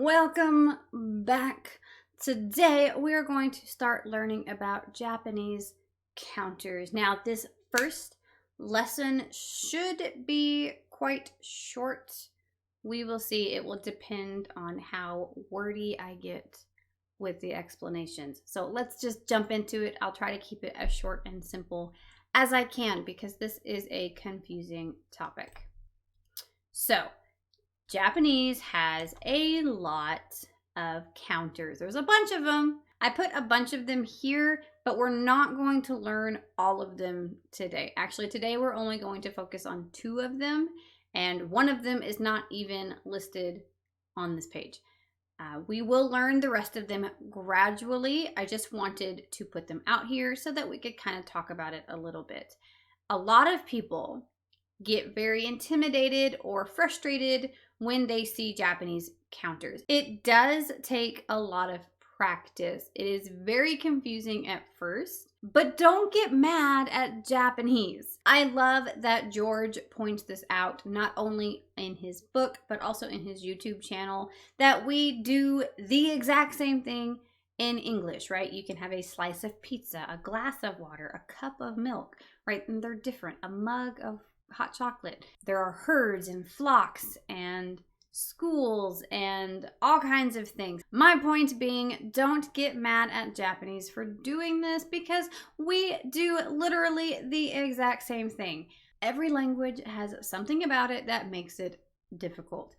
Welcome back. Today we are going to start learning about Japanese counters. Now, this first lesson should be quite short. We will see. It will depend on how wordy I get with the explanations. So let's just jump into it. I'll try to keep it as short and simple as I can because this is a confusing topic. So, Japanese has a lot of counters. There's a bunch of them. I put a bunch of them here, but we're not going to learn all of them today. Actually, today we're only going to focus on 2 of them, and one of them is not even listed on this page. We will learn the rest of them gradually. I just wanted to put them out here so that we could kind of talk about it a little bit. A lot of people get very intimidated or frustrated when they see Japanese counters. It does take a lot of practice. It is very confusing at first, but don't get mad at Japanese. I love that George points this out not only in his book, but also in his YouTube channel, that we do the exact same thing in English, right? You can have a slice of pizza, a glass of water, a cup of milk, right? And they're different. A mug of hot chocolate. There are herds and flocks and schools and all kinds of things. My point being, don't get mad at Japanese for doing this because we do literally the exact same thing. Every language has something about it that makes it difficult.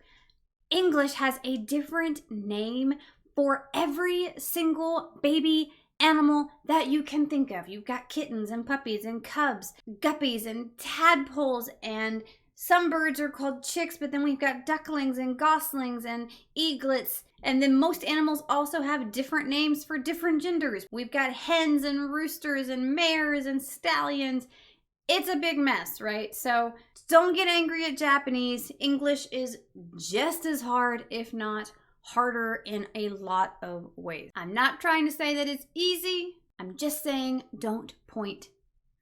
English has a different name for every single baby animal that you can think of. You've got kittens and puppies and cubs, guppies and tadpoles, and some birds are called chicks, but then we've got ducklings and goslings and eaglets. And then most animals also have different names for different genders. We've got hens and roosters and mares and stallions. It's a big mess, right? So don't get angry at Japanese. English is just as hard, if not harder in a lot of ways. I'm not trying to say that it's easy. I'm just saying don't point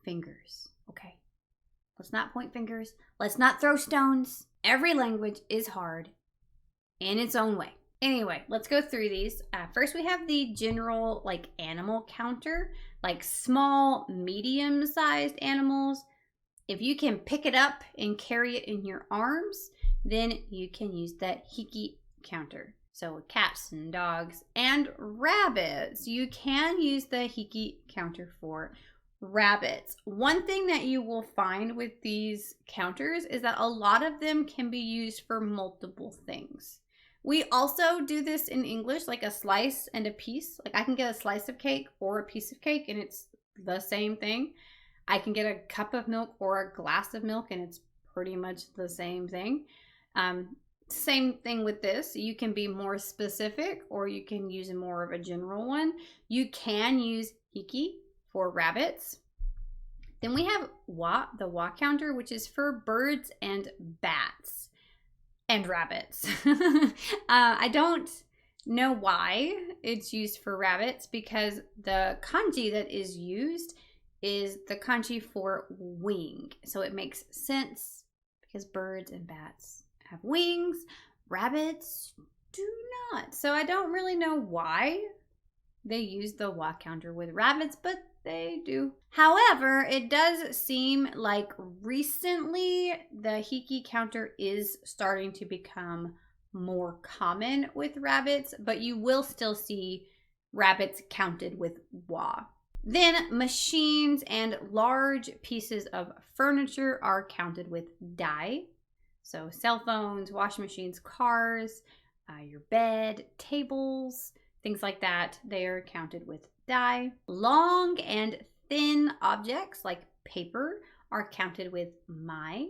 fingers, okay? Let's not point fingers. Let's not throw stones. Every language is hard in its own way. Anyway, let's go through these. First, we have the general animal counter, like small, medium-sized animals. If you can pick it up and carry it in your arms, then you can use the hiki counter. So cats and dogs and rabbits. You can use the hiki counter for rabbits. One thing that you will find with these counters is that a lot of them can be used for multiple things. We also do this in English, like a slice and a piece. Like I can get a slice of cake or a piece of cake and it's the same thing. I can get a cup of milk or a glass of milk and it's pretty much the same thing. Same thing with this. You can be more specific or you can use more of a general one. You can use hiki for rabbits. Then we have the wa counter, which is for birds and bats and rabbits. I don't know why it's used for rabbits because the kanji that is used is the kanji for wing. So it makes sense because birds and bats have wings, rabbits do not. So I don't really know why they use the wa counter with rabbits, but they do. However, it does seem like recently the hiki counter is starting to become more common with rabbits, but you will still see rabbits counted with wa. Then machines and large pieces of furniture are counted with dai. So cell phones, washing machines, cars, your bed, tables, things like that, they are counted with dai. Long and thin objects like paper are counted with mai.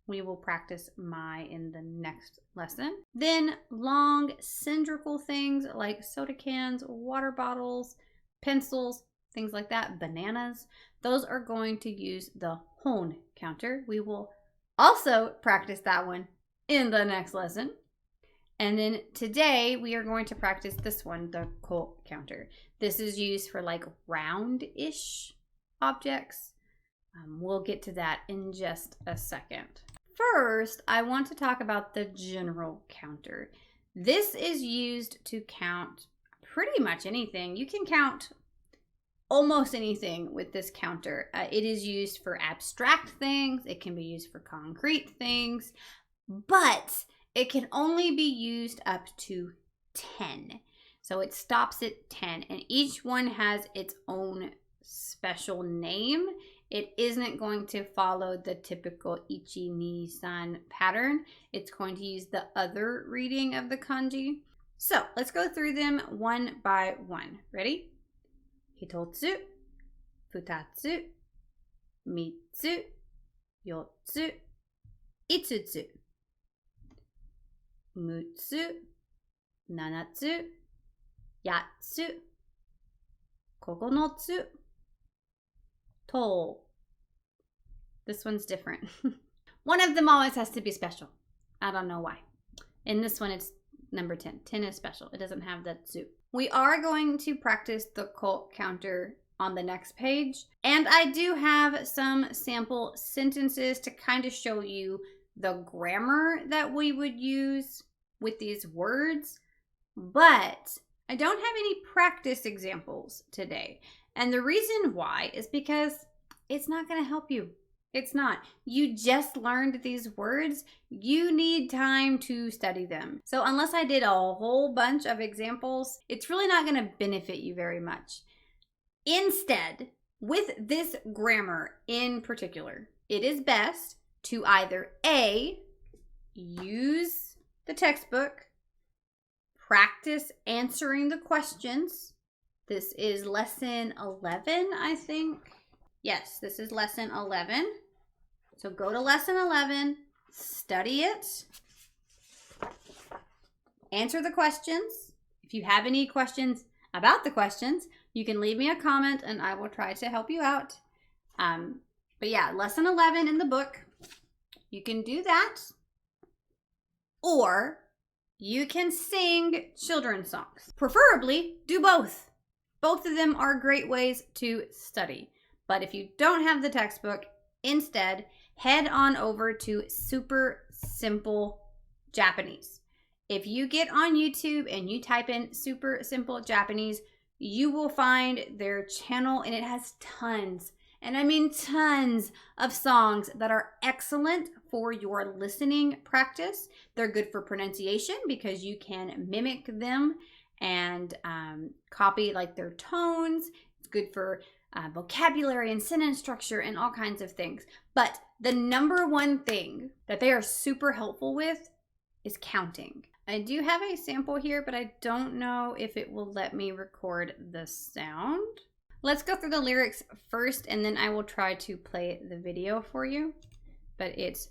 We will practice mai in the next lesson. Then long cylindrical things like soda cans, water bottles, pencils, things like that, bananas, those are going to use the hon counter. We will also practice that one in the next lesson. And then today we are going to practice this one, the ko counter. This is used for round-ish objects. We'll get to that in just a second. First, I want to talk about the general counter. This is used to count pretty much anything. You can count almost anything with this counter. It is used for abstract things. It can be used for concrete things, but it can only be used up to 10. So it stops at 10, and each one has its own special name. It isn't going to follow the typical ichi, ni, san pattern. It's going to use the other reading of the kanji. So let's go through them one by one. Ready? Hitotsu, futatsu, mitsu, yotsu, itsutsu, mutsu, nanatsu, yatsu, kokonotsu, to. This one's different. One of them always has to be special. I don't know why. In this one, it's number 10. 10 is special. It doesn't have the tsu. We are going to practice the cult counter on the next page. And I do have some sample sentences to kind of show you the grammar that we would use with these words. But I don't have any practice examples today. And the reason why is because it's not going to help you. It's not. You just learned these words. You need time to study them. So unless I did a whole bunch of examples, it's really not going to benefit you very much. Instead, with this grammar in particular, it is best to either A, use the textbook, practice answering the questions. This is lesson 11, I think. Yes, this is lesson 11. So go to lesson 11, study it, answer the questions. If you have any questions about the questions, you can leave me a comment and I will try to help you out. But yeah, lesson 11 in the book, you can do that. Or you can sing children's songs. Preferably, do both. Both of them are great ways to study. But if you don't have the textbook, instead, head on over to Super Simple Japanese. If you get on YouTube and you type in Super Simple Japanese, you will find their channel, and it has tons, and I mean tons, of songs that are excellent for your listening practice. They're good for pronunciation because you can mimic them and copy like their tones. It's good for vocabulary and sentence structure and all kinds of things. But the number one thing that they are super helpful with is counting. I do have a sample here, but I don't know if it will let me record the sound. Let's go through the lyrics first, and then I will try to play the video for you. But it's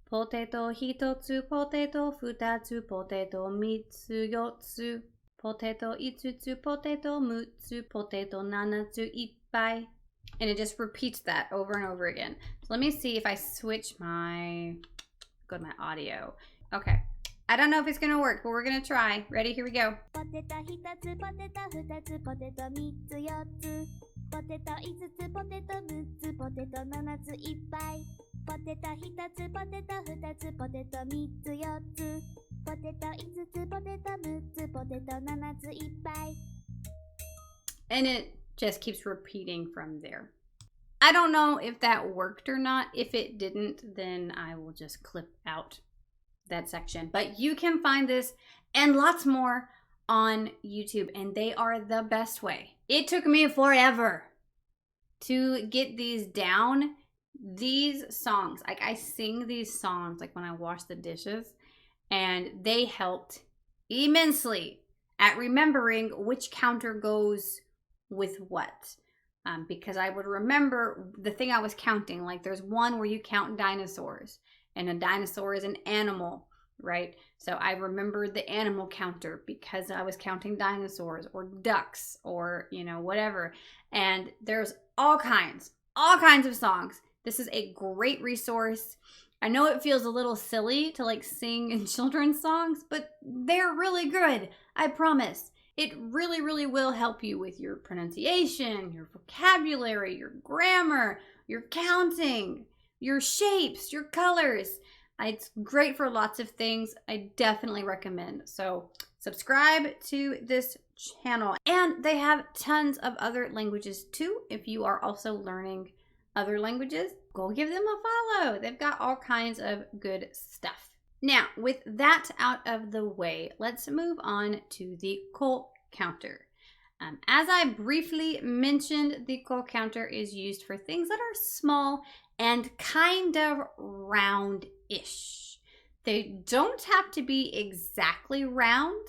potato hitotsu, potato futatsu, potato mitsu yotsu, potato itsutsu, potato mutsu, potato nanatsu ippai. And it just repeats that over and over again. So let me see if I switch go to my audio. Okay. I don't know if it's gonna work, but we're gonna try. Ready? Here we go. Potato hitotsu, potato futatsu, potato mitsu yotsu, potato itsutsu, potato mutsu, potato nanatsu ippai, potato hitotsu, potato futatsu, potato mitsu yotsu, potato itsutsu, potato mutsu, potato nanatsu ippai. And it just keeps repeating from there. I don't know if that worked or not. If it didn't, then I will just clip out that section. But you can find this and lots more on YouTube, and they are the best way. It took me forever to get these down. These songs, like I sing these songs like when I wash the dishes, and they helped immensely at remembering which counter goes with what. Because I would remember the thing I was counting. Like there's one where you count dinosaurs, and a dinosaur is an animal, right? So I remembered the animal counter because I was counting dinosaurs or ducks or, whatever. And there's all kinds of songs. This is a great resource. I know it feels a little silly to like sing in children's songs, but they're really good. I promise. It really, really will help you with your pronunciation, your vocabulary, your grammar, your counting, your shapes, your colors. It's great for lots of things. I definitely recommend. So subscribe to this channel. And they have tons of other languages too. If you are also learning other languages, go give them a follow. They've got all kinds of good stuff. Now, with that out of the way, let's move on to the ko counter. As I briefly mentioned, the ko counter is used for things that are small and kind of round-ish. They don't have to be exactly round.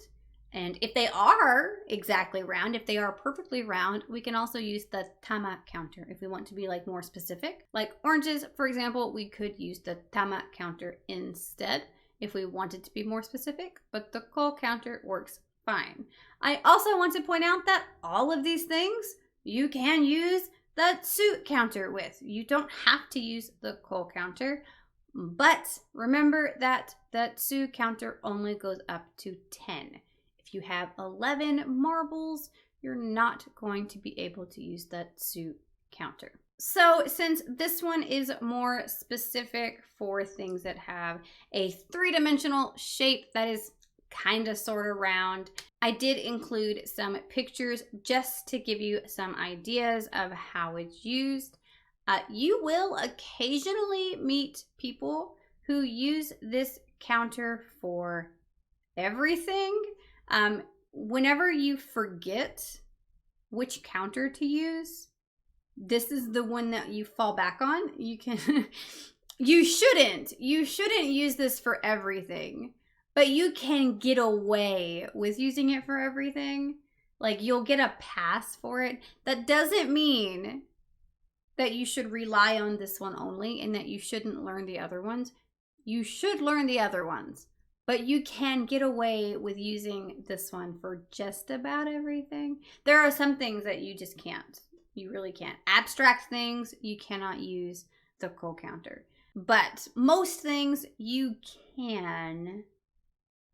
And if they are exactly round, if they are perfectly round, we can also use the tama counter if we want to be like more specific. Like oranges, for example, we could use the tama counter instead if we wanted to be more specific, but the ko counter works fine. I also want to point out that all of these things you can use the tsu counter with. You don't have to use the ko counter, but remember that the tsu counter only goes up to 10. If you have 11 marbles, you're not going to be able to use the tsu counter. So since this one is more specific for things that have a three-dimensional shape that is kind of sort of round, I did include some pictures just to give you some ideas of how it's used. You will occasionally meet people who use this counter for everything. Whenever you forget which counter to use, this is the one that you fall back on. You shouldn't use this for everything, but you can get away with using it for everything. Like you'll get a pass for it. That doesn't mean that you should rely on this one only and that you shouldn't learn the other ones. You should learn the other ones, but you can get away with using this one for just about everything. There are some things that you just can't. You really can't. Abstract things, you cannot use the ko counter. But most things you can.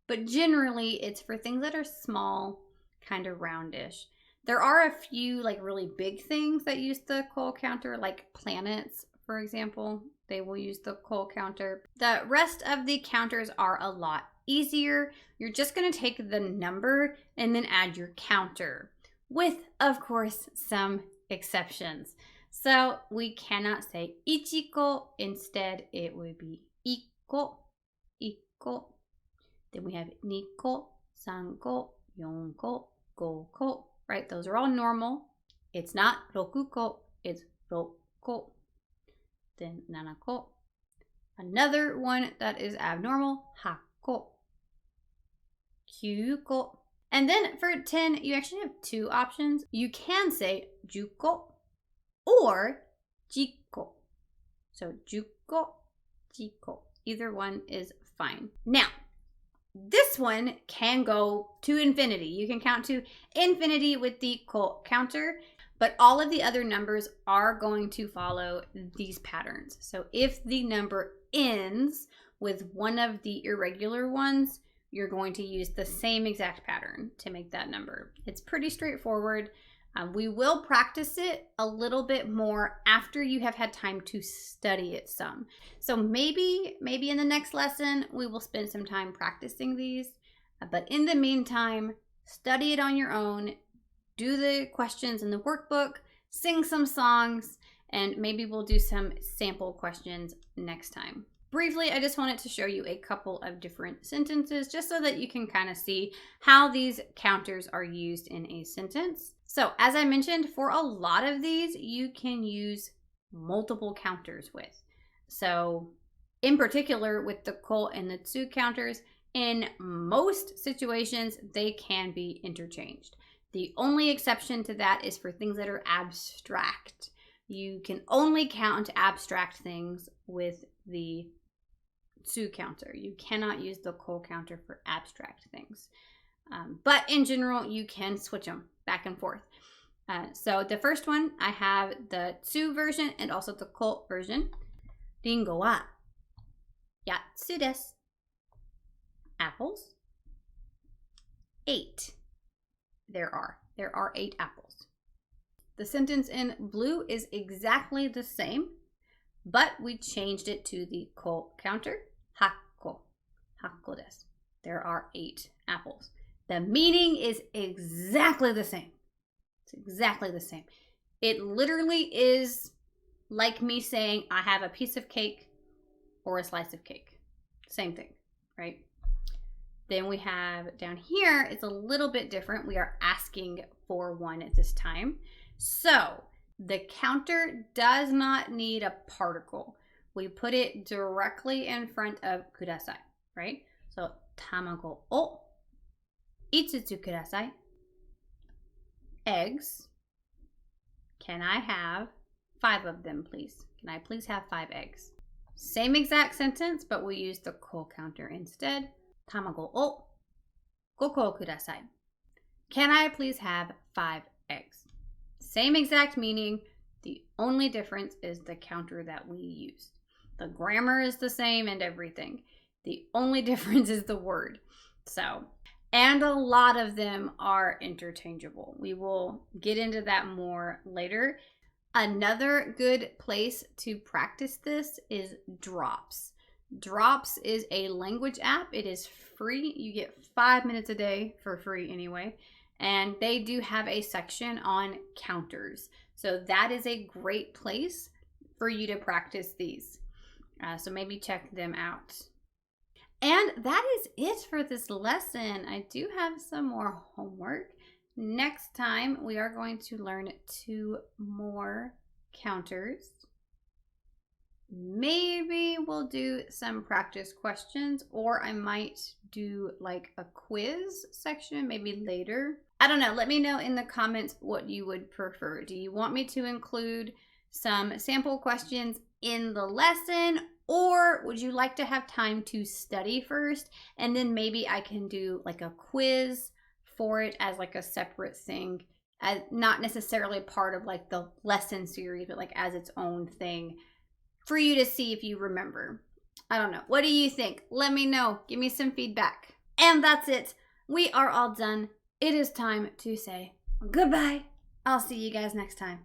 But generally, it's for things that are small, kind of roundish. There are a few like really big things that use the ko counter, like planets, for example. They will use the ko counter. The rest of the counters are a lot easier. You're just going to take the number and then add your counter, with, of course, some exceptions. So we cannot say ichiko. Instead, it would be ikko, ikko. Then we have nikko, sanko, yonko, goko, right? Those are all normal. It's not rokuko, it's rokko. Then nanako. Another one that is abnormal, hakko, kyuko. And then for 10, you actually have two options. You can say juko or jikko. So juko, jikko. Either one is fine. Now, this one can go to infinity. You can count to infinity with the ko counter, but all of the other numbers are going to follow these patterns. So if the number ends with one of the irregular ones, you're going to use the same exact pattern to make that number. It's pretty straightforward. We will practice it a little bit more after you have had time to study it some. So maybe in the next lesson, we will spend some time practicing these. But in the meantime, study it on your own, do the questions in the workbook, sing some songs, and maybe we'll do some sample questions next time. Briefly, I just wanted to show you a couple of different sentences just so that you can kind of see how these counters are used in a sentence. So as I mentioned, for a lot of these, you can use multiple counters with. So in particular with the ko and the tsu counters, in most situations, they can be interchanged. The only exception to that is for things that are abstract. You can only count abstract things with the tsu counter. You cannot use the ko counter for abstract things. But in general, you can switch them back and forth. So the first one, I have the tsu version and also the ko version. Ringo wa yatsu desu. Apples. 8. There are 8 apples. The sentence in blue is exactly the same, but we changed it to the ko counter. Hakko. Hakko desu. There are 8 apples. The meaning is exactly the same. It's exactly the same. It literally is like me saying I have a piece of cake or a slice of cake. Same thing, right? Then we have down here, it's a little bit different. We are asking for one at this time. So the counter does not need a particle. We put it directly in front of kudasai, right? So tamago o 5つ kudasai. Eggs. Can I have 5 of them, please? Can I please have 5 eggs? Same exact sentence, but we use the ko counter instead. Tamago o 5個 kudasai. Can I please have 5 eggs? Same exact meaning. The only difference is the counter that we used. The grammar is the same and everything. The only difference is the word. So, and a lot of them are interchangeable. We will get into that more later. Another good place to practice this is Drops. Drops is a language app. It is free. You get 5 minutes a day for free anyway. And they do have a section on counters. So that is a great place for you to practice these. So maybe check them out. And that is it for this lesson. I do have some more homework. Next time, we are going to learn 2 more counters. Maybe we'll do some practice questions, or I might do like a quiz section maybe later. I don't know. Let me know in the comments what you would prefer. Do you want me to include some sample questions in the lesson, or would you like to have time to study first and then maybe I can do like a quiz for it as like a separate thing, as not necessarily part of like the lesson series, but like as its own thing for you to see if you remember. I don't know. What do you think? Let me know. Give me some feedback. And that's it. We are all done. It is time to say goodbye. I'll see you guys next time.